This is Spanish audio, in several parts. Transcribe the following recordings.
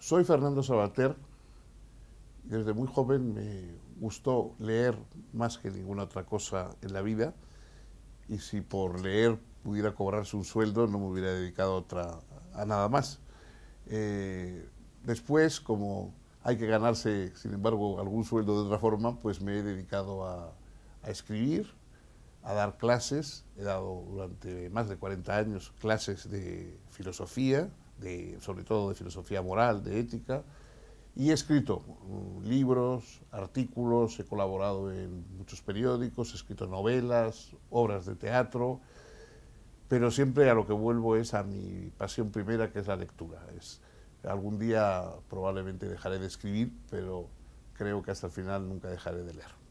Soy Fernando Savater. Desde muy joven me gustó leer más que ninguna otra cosa en la vida, y si por leer pudiera cobrarse un sueldo no me hubiera dedicado a nada más. Después, como hay que ganarse, sin embargo, algún sueldo de otra forma, pues me he dedicado a escribir, a dar clases. He dado durante más de 40 años clases de filosofía, sobre todo de filosofía moral, de ética, y he escrito libros, artículos, he colaborado en muchos periódicos, he escrito novelas, obras de teatro, pero siempre a lo que vuelvo es a mi pasión primera, que es la lectura. Algún día probablemente dejaré de escribir, pero creo que hasta el final nunca dejaré de leer.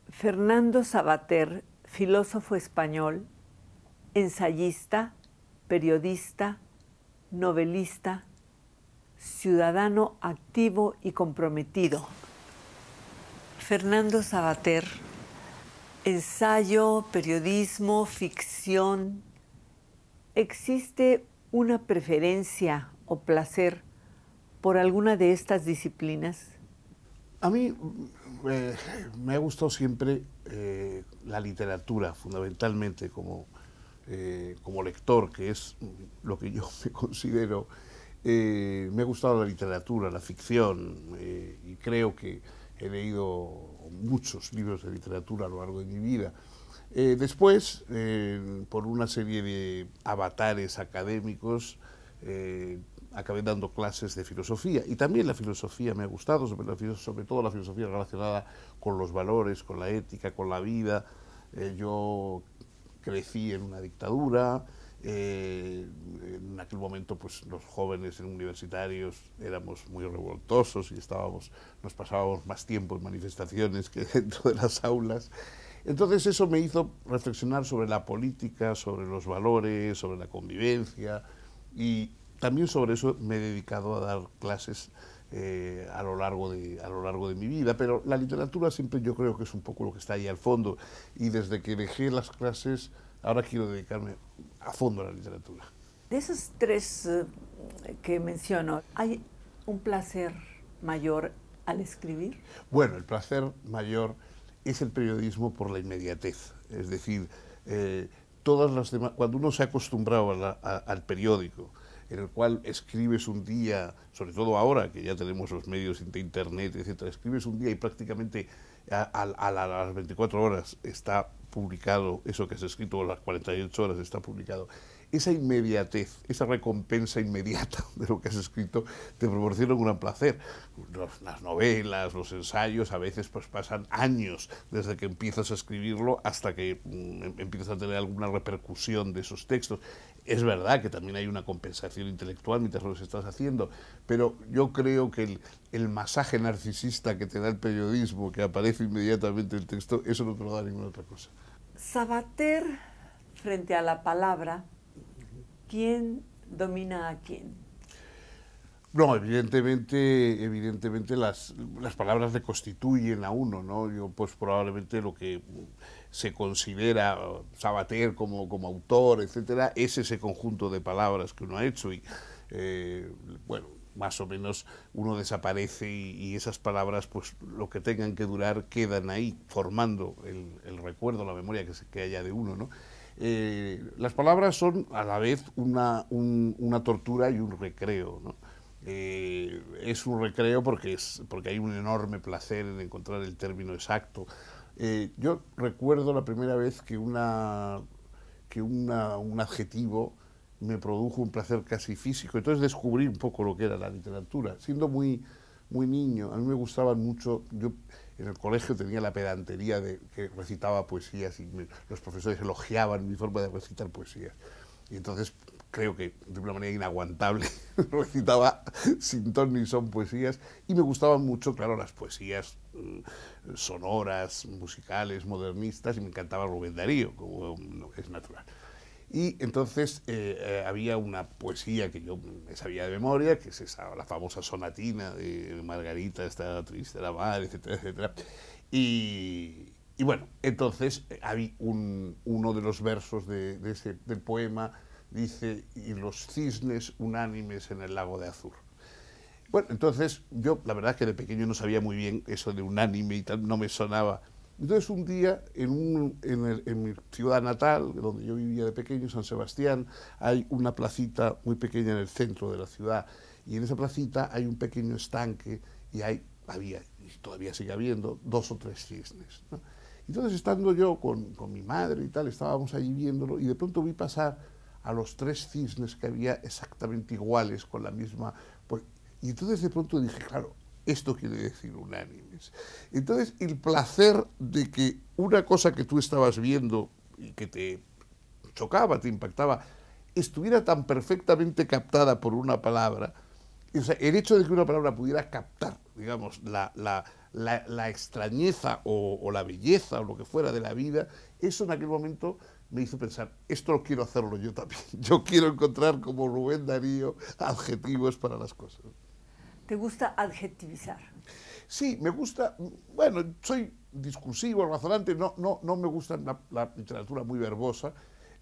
Fernando Savater, filósofo español, ensayista, periodista, novelista, ciudadano activo y comprometido. Fernando Savater, ensayo, periodismo, ficción. ¿Existe una preferencia o placer por alguna de estas disciplinas? A mí me ha gustado siempre la literatura, fundamentalmente como lector, que es lo que yo me considero. Me ha gustado la literatura, la ficción, y creo que he leído muchos libros de literatura a lo largo de mi vida. Después, por una serie de avatares académicos, acabé dando clases de filosofía, y también la filosofía me ha gustado, sobre todo la filosofía relacionada con los valores, con la ética, con la vida. Yo crecí en una dictadura. En aquel momento, pues los jóvenes universitarios éramos muy revoltosos y nos pasábamos más tiempo en manifestaciones que dentro de las aulas. Entonces eso me hizo reflexionar sobre la política, sobre los valores, sobre la convivencia, y también sobre eso me he dedicado a dar clases a lo largo de mi vida. Pero la literatura siempre yo creo que es un poco lo que está ahí al fondo, y desde que dejé las clases ahora quiero dedicarme a fondo a la literatura. De esos tres que menciono, ¿hay un placer mayor al escribir? Bueno, el placer mayor es el periodismo por la inmediatez. Es decir, todas las demás, cuando uno se ha acostumbrado al periódico, en el cual escribes un día, sobre todo ahora que ya tenemos los medios de internet, etcétera, escribes un día y prácticamente a las 24 horas está publicado eso que has escrito, o a las 48 horas está publicado. Esa inmediatez, esa recompensa inmediata de lo que has escrito, te proporciona un gran placer. Las novelas, los ensayos, a veces pues pasan años desde que empiezas a escribirlo hasta que empiezas a tener alguna repercusión de esos textos. Es verdad que también hay una compensación intelectual mientras los estás haciendo, pero yo creo que el masaje narcisista que te da el periodismo, que aparece inmediatamente el texto, eso no te lo da ninguna otra cosa. Savater, frente a la palabra, ¿quién domina a quién? No, evidentemente las palabras le constituyen a uno, ¿no? Yo, pues probablemente lo que se considera Savater como autor, etcétera, es ese conjunto de palabras que uno ha hecho, y bueno, más o menos uno desaparece, y esas palabras, pues lo que tengan que durar, quedan ahí formando el recuerdo, la memoria que haya de uno, ¿no? Las palabras son a la vez una tortura y un recreo, ¿no? Es un recreo porque hay un enorme placer en encontrar el término exacto. Yo recuerdo la primera vez que un adjetivo me produjo un placer casi físico. Entonces descubrí un poco lo que era la literatura. Siendo muy niño, a mí me gustaban mucho. Yo en el colegio tenía la pedantería de que recitaba poesías, y los profesores elogiaban mi forma de recitar poesías. Y entonces creo que de una manera inaguantable recitaba sin ton ni son poesías, y me gustaban mucho, claro, las poesías sonoras, musicales, modernistas, y me encantaba Rubén Darío, como es natural. Y entonces había una poesía que yo me sabía de memoria, que es esa, la famosa sonatina de Margarita está triste la madre, etcétera, etcétera. Y bueno, entonces uno de los versos del poema dice, y los cisnes unánimes en el lago de Azur. Bueno, entonces yo la verdad es que de pequeño no sabía muy bien eso de unánime y tal, no me sonaba. Entonces un día en mi ciudad natal, donde yo vivía de pequeño, San Sebastián, hay una placita muy pequeña en el centro de la ciudad y en esa placita hay un pequeño estanque y había, y todavía sigue habiendo, 2 o 3 cisnes, ¿no? Entonces estando yo con mi madre y tal, estábamos allí viéndolo y de pronto vi pasar a los 3 cisnes que había exactamente iguales, con la misma... Pues, y entonces de pronto dije, claro, esto quiere decir unánimes. Entonces el placer de que una cosa que tú estabas viendo y que te chocaba, te impactaba, estuviera tan perfectamente captada por una palabra, o sea, el hecho de que una palabra pudiera captar, digamos, la extrañeza o la belleza o lo que fuera de la vida, eso en aquel momento me hizo pensar, esto lo quiero hacerlo yo también. Yo quiero encontrar como Rubén Darío adjetivos para las cosas. ¿Te gusta adjetivizar? Sí, me gusta, bueno, soy discursivo, razonante, no me gusta la literatura muy verbosa,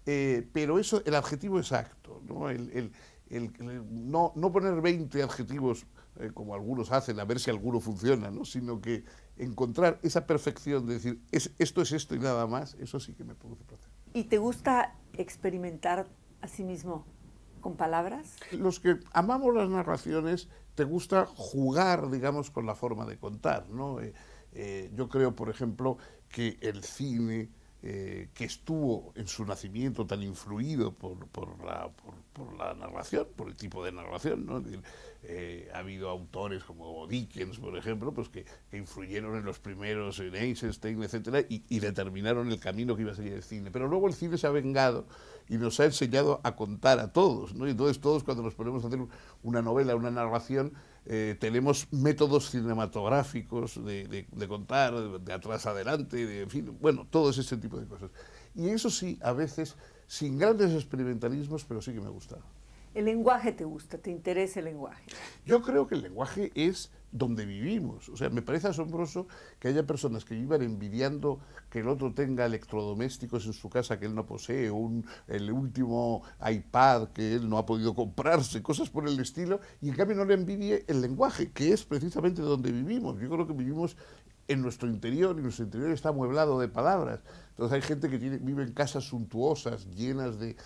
pero eso, el adjetivo exacto, ¿no? No poner 20 adjetivos como algunos hacen, a ver si alguno funciona, ¿no? Sino que encontrar esa perfección de decir, esto es esto y nada más, eso sí que me produce placer. ¿Y te gusta experimentar a sí mismo con palabras? Los que amamos las narraciones, te gusta jugar, digamos, con la forma de contar, ¿no? Yo creo, por ejemplo, que el cine, que estuvo en su nacimiento tan influido por la narración, por el tipo de narración, ¿no? Ha habido autores como Dickens, por ejemplo, pues que influyeron en los primeros, en Eisenstein, etcétera, y determinaron el camino que iba a seguir el cine. Pero luego el cine se ha vengado y nos ha enseñado a contar a todos, ¿no? Y entonces todos, cuando nos ponemos a hacer una novela, una narración, tenemos métodos cinematográficos de contar, de atrás adelante, en fin, bueno, todo ese tipo de cosas. Y eso sí, a veces, sin grandes experimentalismos, pero sí que me gusta. ¿El lenguaje te gusta? ¿Te interesa el lenguaje? Yo creo que el lenguaje es donde vivimos. O sea, me parece asombroso que haya personas que vivan envidiando que el otro tenga electrodomésticos en su casa que él no posee, el último iPad que él no ha podido comprarse, cosas por el estilo, y en cambio no le envidie el lenguaje, que es precisamente donde vivimos. Yo creo que vivimos en nuestro interior, y nuestro interior está amueblado de palabras. Entonces hay gente que vive en casas suntuosas, llenas de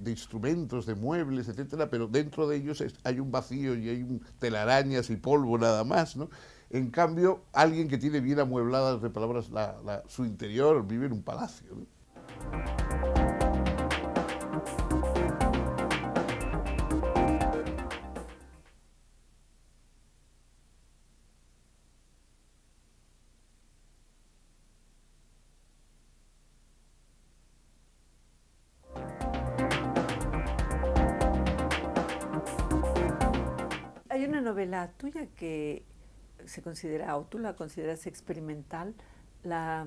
instrumentos, de muebles, etcétera, pero dentro de ellos hay un vacío y hay telarañas y polvo nada más, ¿no? En cambio, alguien que tiene bien amuebladas de palabras su interior vive en un palacio, ¿no? Hay una novela tuya que se considera, o tú la consideras experimental, la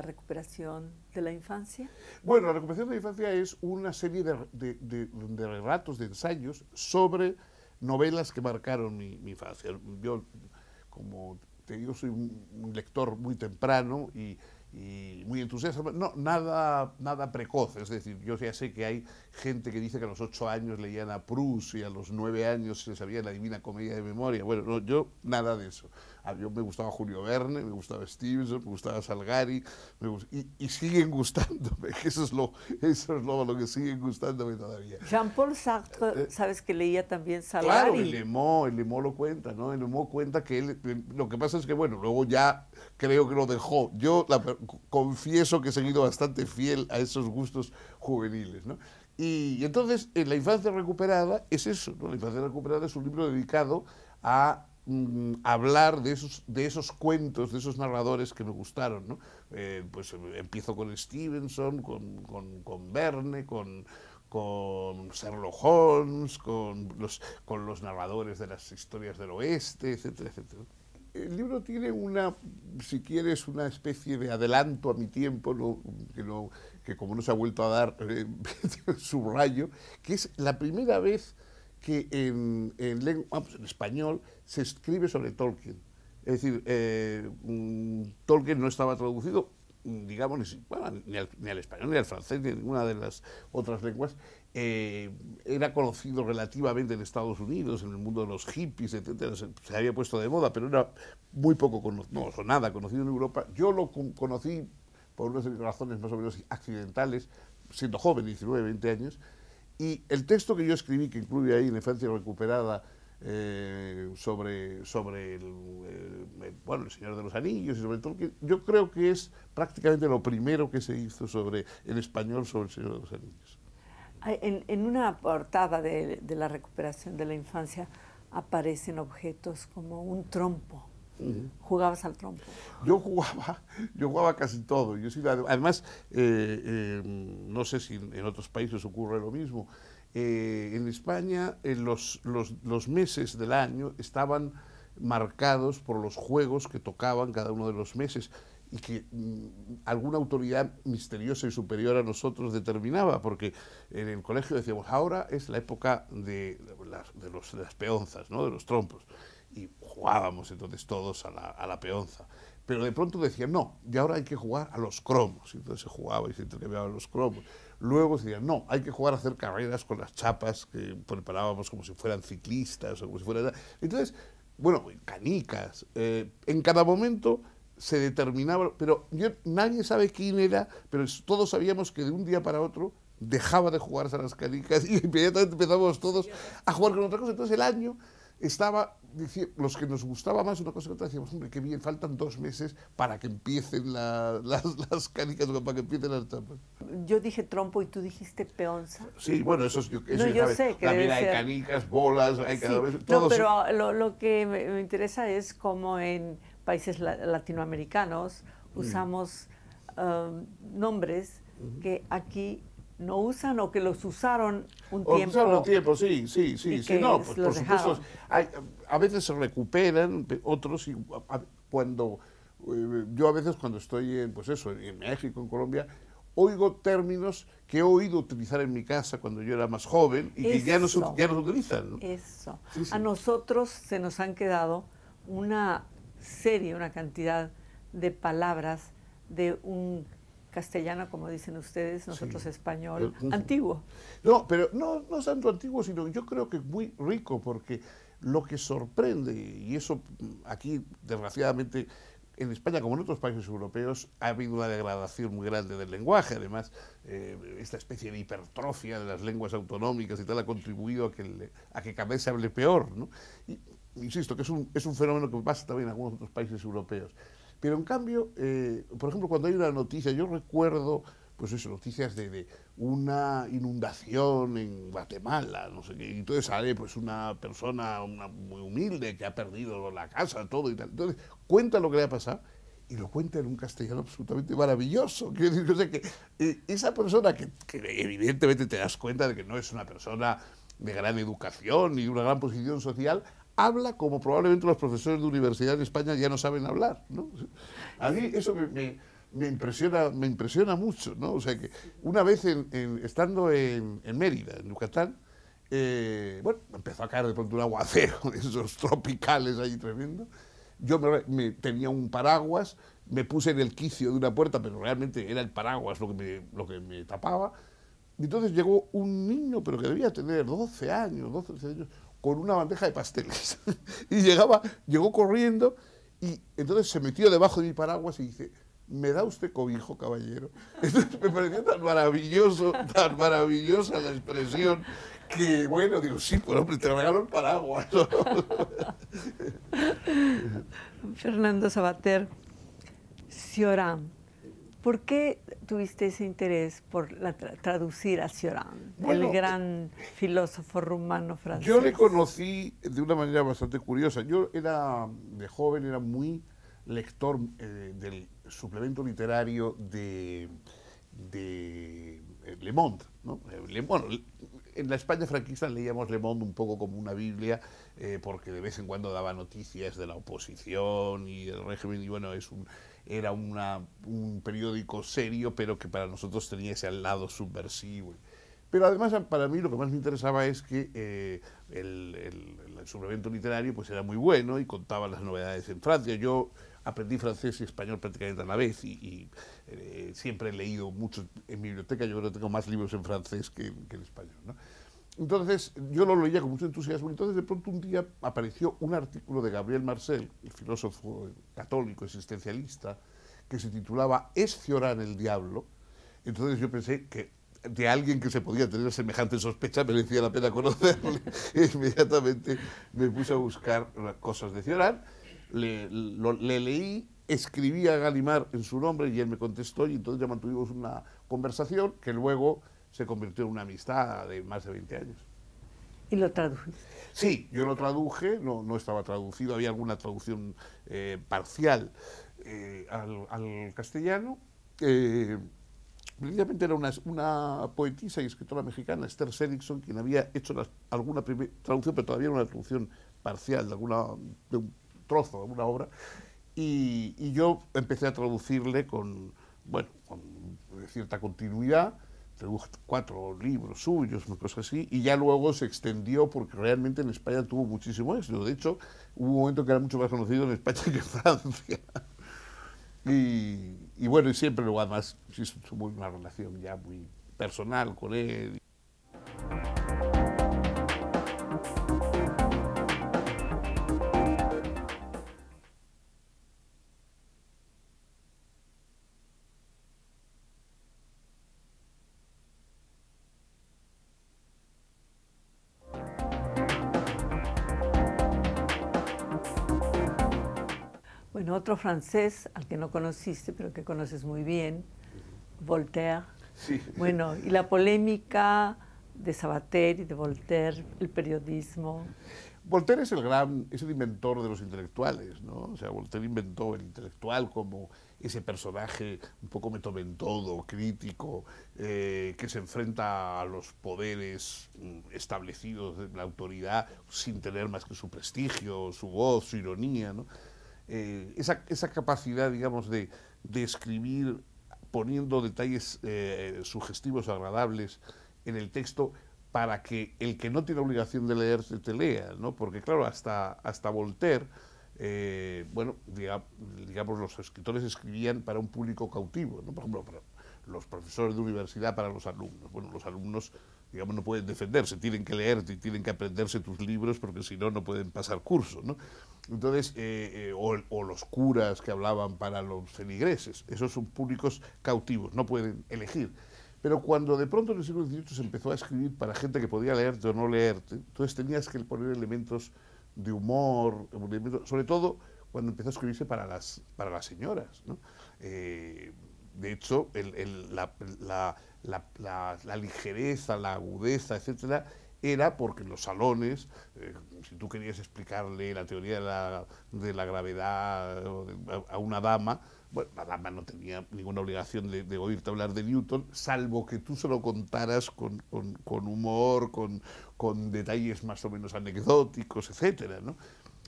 recuperación de la infancia. Bueno, la recuperación de la infancia es una serie de relatos, de ensayos sobre novelas que marcaron mi infancia. Yo, como te digo, soy un lector muy temprano y muy entusiasta, no, nada precoz, es decir, yo ya sé que hay gente que dice que a los 8 años leían a Proust y a los 9 años se sabía la Divina Comedia de memoria. Bueno, no, yo nada de eso. Yo me gustaba Julio Verne, me gustaba Stevenson, me gustaba Salgari, y siguen gustándome, eso es lo que siguen gustándome todavía. Jean-Paul Sartre, ¿sabes que leía también Salgari? Claro, el Lemó lo cuenta, ¿no? El Lemó cuenta que lo que pasa es que, bueno, luego ya creo que lo dejó. Yo confieso que he seguido bastante fiel a esos gustos juveniles, ¿no? Y entonces, La infancia recuperada es eso, ¿no? La infancia recuperada es un libro dedicado a hablar de esos cuentos, de esos narradores que me gustaron, ¿no? Pues empiezo con Stevenson, con Verne, con Sherlock Holmes, con los narradores de las historias del oeste, etcétera, etcétera. el libro tiene una, si quieres, una especie de adelanto a mi tiempo, que como no se ha vuelto a dar, subrayo, que es la primera vez que en español se escribe sobre Tolkien. Es decir, Tolkien no estaba traducido, digamos, ni al español, ni al francés, ni a ninguna de las otras lenguas. Era conocido relativamente en Estados Unidos, en el mundo de los hippies, etcétera. Se había puesto de moda, pero era muy poco conocido, no, nada conocido en Europa. Yo lo conocí por unas razones más o menos accidentales, siendo joven, 19, 20 años, y el texto que yo escribí, que incluye ahí La infancia recuperada, sobre el Señor de los Anillos y sobre Tolkien, yo creo que es prácticamente lo primero que se hizo en español sobre el Señor de los Anillos. En una portada de la recuperación de la infancia aparecen objetos como un trompo. ¿Jugabas al trompo? Yo jugaba casi todo. Además, no sé si en otros países ocurre lo mismo. En España, los meses del año estaban marcados por los juegos que tocaban cada uno de los meses y que alguna autoridad misteriosa y superior a nosotros determinaba, porque en el colegio decíamos, ahora es la época de las peonzas, ¿no?, de los trompos, y jugábamos entonces todos a la peonza. Pero de pronto decían, no, y ahora hay que jugar a los cromos. Y entonces se jugaba y se intercambiaban los cromos. Luego se decían, no, hay que jugar a hacer carreras con las chapas que preparábamos como si fueran ciclistas o como si fueran... Entonces, bueno, canicas. En cada momento se determinaba, pero nadie sabe quién era, pero todos sabíamos que de un día para otro dejaba de jugarse a las canicas y inmediatamente empezamos todos a jugar con otra cosa. Entonces el año estaba, los que nos gustaba más una cosa que otra, decíamos, hombre, qué bien, faltan 2 meses para que empiecen las canicas, para que empiecen las chapas. Yo dije trompo y tú dijiste peonza. Sí, bueno, eso yo sé que también hay canicas, bolas, hay cada vez... No, pero lo que me interesa es cómo en países latinoamericanos usamos nombres que aquí no usan o que los usaron un tiempo. Usaron un tiempo, sí. No, pues por supuesto, a veces se recuperan, otros, yo a veces cuando estoy en México, en Colombia, oigo términos que he oído utilizar en mi casa cuando yo era más joven y que ya no se utilizan, ¿no? Eso. Sí. A nosotros se nos han quedado una cantidad de palabras de un castellano, como dicen ustedes, nosotros español, antiguo. No, pero no es tanto antiguo, sino yo creo que es muy rico, porque lo que sorprende, y eso aquí, desgraciadamente, en España, como en otros países europeos, ha habido una degradación muy grande del lenguaje. Además, esta especie de hipertrofia de las lenguas autonómicas y tal ha contribuido a que cada vez se hable peor, ¿no? Y, insisto, que es un fenómeno que pasa también en algunos otros países europeos. Pero en cambio, por ejemplo, cuando hay una noticia, yo recuerdo, noticias de una inundación en Guatemala, no sé qué, y entonces sale una persona muy humilde que ha perdido la casa, todo y tal. Entonces cuenta lo que le ha pasado y lo cuenta en un castellano absolutamente maravilloso. Quiero decir, o sea, que esa persona que evidentemente te das cuenta de que no es una persona de gran educación ni de una gran posición social, habla como probablemente los profesores de universidad en España ya no saben hablar, ¿no? A mí eso me impresiona mucho, ¿no? O sea que una vez estando en Mérida, en Yucatán, empezó a caer de pronto un aguacero de esos tropicales ahí tremendo. Yo tenía un paraguas, me puse en el quicio de una puerta, pero realmente era el paraguas lo que me tapaba. Y entonces llegó un niño, pero que debía tener 12 años, con una bandeja de pasteles. Y llegó corriendo y entonces se metió debajo de mi paraguas y dice, ¿me da usted cobijo, caballero? Entonces me pareció tan maravillosa la expresión, que bueno, digo, sí, pues hombre, te regalo el paraguas. Fernando Savater, Cioran, ¿por qué tuviste ese interés por traducir a Cioran, el gran filósofo rumano francés? Yo le conocí de una manera bastante curiosa. Yo de joven, era muy lector del suplemento literario de Le Monde, ¿no? en la España franquista leíamos Le Monde un poco como una Biblia, porque de vez en cuando daba noticias de la oposición y del régimen, y bueno, era un periódico serio, pero que para nosotros tenía ese lado subversivo. Pero además, para mí, lo que más me interesaba es que el suplemento literario pues era muy bueno y contaba las novedades en Francia. Yo aprendí francés y español prácticamente a la vez y siempre he leído mucho en mi biblioteca. Yo creo que tengo más libros en francés que en español, ¿no? Entonces yo lo leía con mucho entusiasmo. Entonces de pronto un día apareció un artículo de Gabriel Marcel, el filósofo católico existencialista, que se titulaba ¿Es Cioran el diablo? Entonces yo pensé que de alguien que se podía tener semejante sospecha merecía la pena conocerle. E inmediatamente me puse a buscar cosas de Cioran, le leí, escribí a Gallimard en su nombre y él me contestó, y entonces ya mantuvimos una conversación que luego se convirtió en una amistad de más de 20 años. ¿Y lo tradujiste? Sí, yo lo traduje, no estaba traducido, había alguna traducción parcial al castellano. Precisamente era una poetisa y escritora mexicana, Esther Serikson, quien había hecho alguna traducción, pero todavía era una traducción parcial de un trozo de alguna obra, y yo empecé a traducirle con cierta continuidad. Traduje 4 libros suyos, una cosa así, y ya luego se extendió porque realmente en España tuvo muchísimo éxito. De hecho, hubo un momento que era mucho más conocido en España que en Francia. Y bueno, y siempre luego además tuvo una relación ya muy personal con él. Bueno, otro francés al que no conociste, pero que conoces muy bien, Voltaire. Sí. Bueno, y la polémica de Sabater y de Voltaire, el periodismo. Voltaire es el inventor de los intelectuales, ¿no? O sea, Voltaire inventó el intelectual como ese personaje un poco metomentodo, crítico, que se enfrenta a los poderes establecidos de la autoridad sin tener más que su prestigio, su voz, su ironía, ¿no? Esa capacidad, digamos, de escribir poniendo detalles sugestivos, agradables en el texto, para que el que no tiene obligación de leer te lea, ¿no? Porque claro, hasta Voltaire, digamos, los escritores escribían para un público cautivo, ¿no? Por ejemplo, para los profesores de universidad, para los alumnos. Bueno, los alumnos, digamos, no pueden defenderse, tienen que leerte y tienen que aprenderse tus libros porque si no, no pueden pasar curso, ¿no? Entonces, o los curas que hablaban para los feligreses, esos son públicos cautivos, no pueden elegir. Pero cuando de pronto en el siglo XVIII se empezó a escribir para gente que podía leerte o no leerte, entonces tenías que poner elementos de humor, sobre todo cuando empezó a escribirse para las señoras, ¿no? De hecho, la ligereza, la agudeza, etcétera, era porque en los salones, si tú querías explicarle la teoría de la gravedad a una dama, bueno, la dama no tenía ninguna obligación de oírte hablar de Newton, salvo que tú se lo contaras con humor, con detalles más o menos anecdóticos, etcétera, ¿no?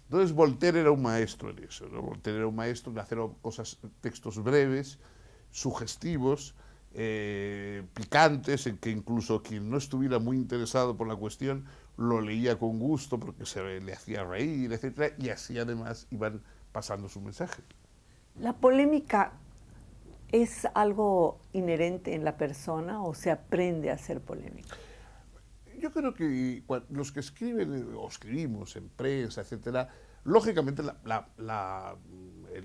Entonces Voltaire era un maestro en eso, ¿no? Voltaire era un maestro en hacer textos breves, sugestivos, picantes, en que incluso quien no estuviera muy interesado por la cuestión lo leía con gusto porque le hacía reír, etcétera, y así además iban pasando su mensaje. ¿La polémica es algo inherente en la persona o se aprende a ser polémico? Yo creo que los que escriben o escribimos en prensa, etcétera, lógicamente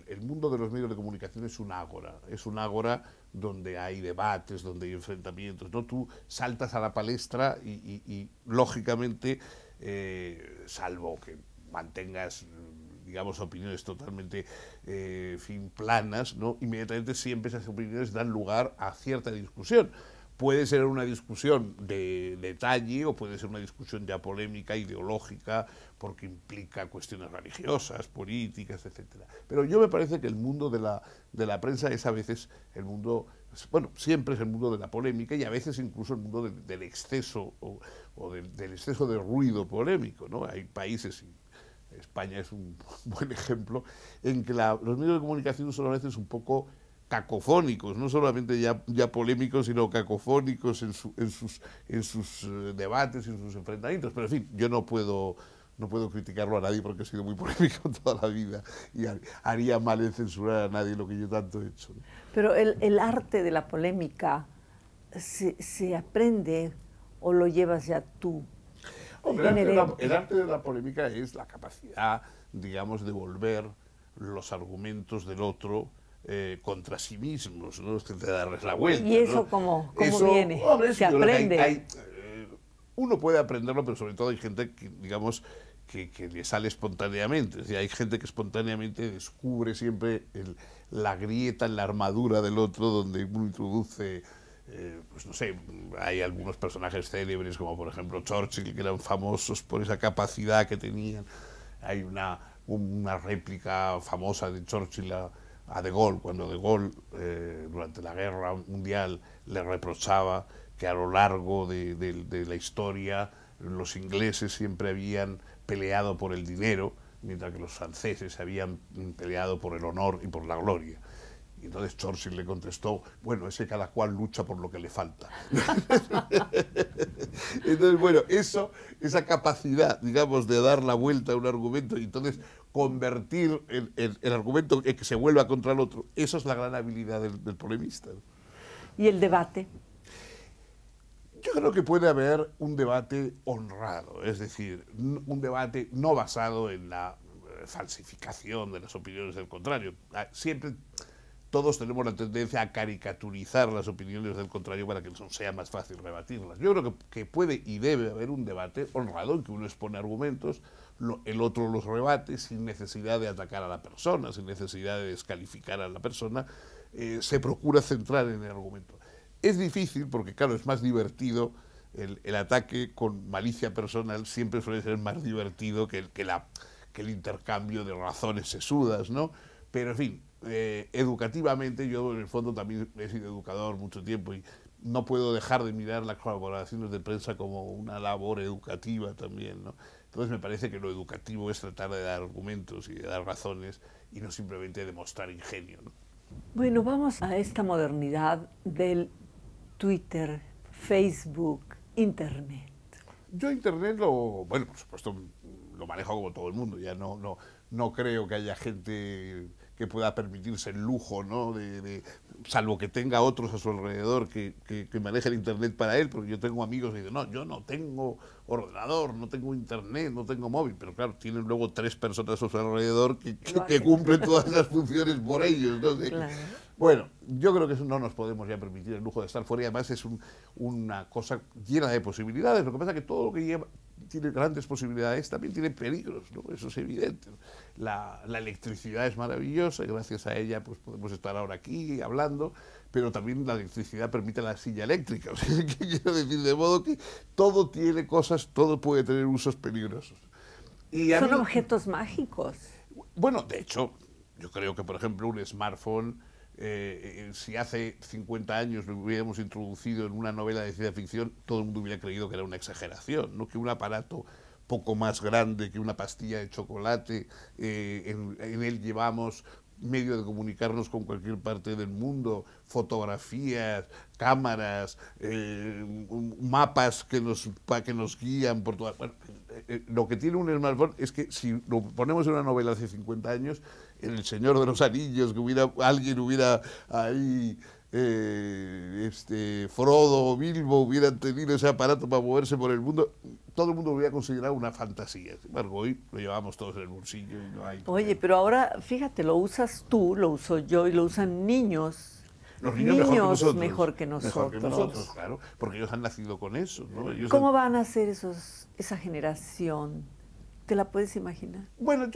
el mundo de los medios de comunicación es un ágora donde hay debates, donde hay enfrentamientos, ¿no? Tú saltas a la palestra y lógicamente, salvo que mantengas, digamos, opiniones totalmente planas, ¿no? Inmediatamente siempre esas opiniones dan lugar a cierta discusión. Puede ser una discusión de detalle o puede ser una discusión ya polémica, ideológica, porque implica cuestiones religiosas, políticas, etcétera. Pero yo me parece que el mundo de la prensa es a veces el mundo bueno, siempre es el mundo de la polémica y a veces incluso el mundo del exceso o del exceso de ruido polémico, ¿no? Hay países, y España es un buen ejemplo, en que los medios de comunicación son a veces un poco cacofónicos, no solamente ya polémicos, sino cacofónicos en sus debates, en sus enfrentamientos. Pero en fin, yo no puedo criticarlo a nadie porque he sido muy polémico toda la vida y haría mal en censurar a nadie lo que yo tanto he hecho, ¿no? Pero el arte de la polémica se aprende o lo llevas ya tú. Hombre, el arte de la polémica es la capacidad, digamos, de volver los argumentos del otro contra sí mismos, ¿no? Es que te darles la vuelta. ¿Y eso ¿no? cómo Eso, viene? hombre, ¿Se aprende? Uno puede aprenderlo, pero sobre todo hay gente que, digamos, que le sale espontáneamente. Es decir, hay gente que espontáneamente descubre siempre la grieta en la armadura del otro, donde uno introduce, pues no sé, hay algunos personajes célebres, como por ejemplo Churchill, que eran famosos por esa capacidad que tenían. Hay una réplica famosa de Churchill a De Gaulle, cuando De Gaulle, durante la Guerra Mundial, le reprochaba que a lo largo de la historia los ingleses siempre habían peleado por el dinero, mientras que los franceses habían peleado por el honor y por la gloria. Y entonces Churchill le contestó, bueno, ese cada cual lucha por lo que le falta. Entonces, bueno, esa capacidad, digamos, de dar la vuelta a un argumento y entonces convertir el argumento en que se vuelva contra el otro, eso es la gran habilidad del polemista, ¿no? ¿Y el debate? Yo creo que puede haber un debate honrado, es decir, un debate no basado en la falsificación de las opiniones del contrario. Siempre todos tenemos la tendencia a caricaturizar las opiniones del contrario para que nos sea más fácil rebatirlas. Yo creo que puede y debe haber un debate honrado en que uno expone argumentos, el otro los rebate sin necesidad de atacar a la persona, sin necesidad de descalificar a la persona, se procura centrar en el argumento. Es difícil porque, claro, es más divertido, el ataque con malicia personal siempre suele ser más divertido que el intercambio de razones sesudas, ¿no? Pero, en fin, educativamente, yo en el fondo también he sido educador mucho tiempo y no puedo dejar de mirar las colaboraciones de prensa como una labor educativa también, ¿no? Entonces me parece que lo educativo es tratar de dar argumentos y de dar razones y no simplemente demostrar ingenio, ¿no? Bueno, vamos a esta modernidad del Twitter, Facebook, Internet. Yo Internet bueno, por supuesto, lo manejo como todo el mundo. Ya no creo que haya gente que pueda permitirse el lujo, ¿no? Salvo que tenga otros a su alrededor que manejen Internet para él, porque yo tengo amigos que dicen, no, yo no tengo ordenador, no tengo Internet, no tengo móvil, pero claro, tienen luego 3 personas a su alrededor que cumplen todas las funciones por ellos, ¿no? Claro. Bueno, yo creo que eso no nos podemos ya permitir el lujo de estar fuera y además es una cosa llena de posibilidades. Lo que pasa es que todo lo que tiene grandes posibilidades también tiene peligros, ¿no? Eso es evidente. La electricidad es maravillosa y gracias a ella pues podemos estar ahora aquí hablando, pero también la electricidad permite la silla eléctrica. O sea, ¿qué quiero decir? De modo que todo tiene cosas, todo puede tener usos peligrosos. Son objetos mágicos. Bueno, de hecho, yo creo que, por ejemplo, un smartphone, si hace 50 años lo hubiéramos introducido en una novela de ciencia ficción, todo el mundo hubiera creído que era una exageración, ¿no? Que un aparato poco más grande que una pastilla de chocolate, en él llevamos medio de comunicarnos con cualquier parte del mundo, fotografías, cámaras, mapas que nos guían por todas. Bueno, lo que tiene un smartphone es que si lo ponemos en una novela hace 50 años, en El Señor de los Anillos, que alguien hubiera ahí, Frodo o Bilbo hubieran tenido ese aparato para moverse por el mundo, todo el mundo lo hubiera considerado una fantasía. Sin embargo, hoy lo llevamos todos en el bolsillo y no hay... Oye, pero ahora, fíjate, lo usas tú, lo uso yo y lo usan niños. Los niños mejor que nosotros. Mejor que nosotros, claro, porque ellos han nacido con eso, ¿no? ¿Cómo van a ser esa generación? ¿Te la puedes imaginar? Bueno,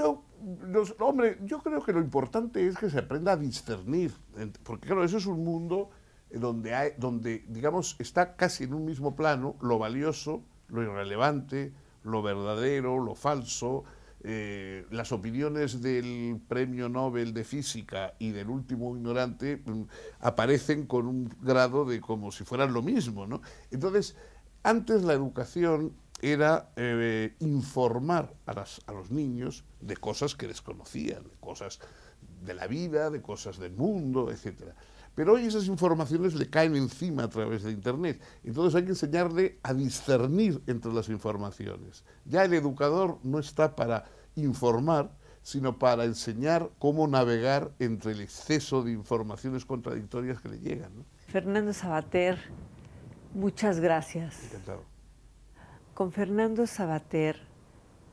hombre, yo creo que lo importante es que se aprenda a discernir, porque claro, eso es un mundo donde, digamos, está casi en un mismo plano lo valioso, lo irrelevante, lo verdadero, lo falso, las opiniones del Premio Nobel de Física y del último ignorante aparecen con un grado de como si fueran lo mismo, ¿no? Entonces, antes la educación era informar a los niños de cosas que desconocían, de cosas de la vida, de cosas del mundo, etcétera. Pero hoy esas informaciones le caen encima a través de Internet. Entonces hay que enseñarle a discernir entre las informaciones. Ya el educador no está para informar, sino para enseñar cómo navegar entre el exceso de informaciones contradictorias que le llegan, ¿no? Fernando Savater, muchas gracias. Encantado. Con Fernando Savater,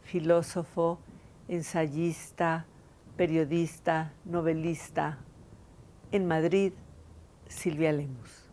filósofo, ensayista, periodista, novelista, en Madrid, Silvia Lemus.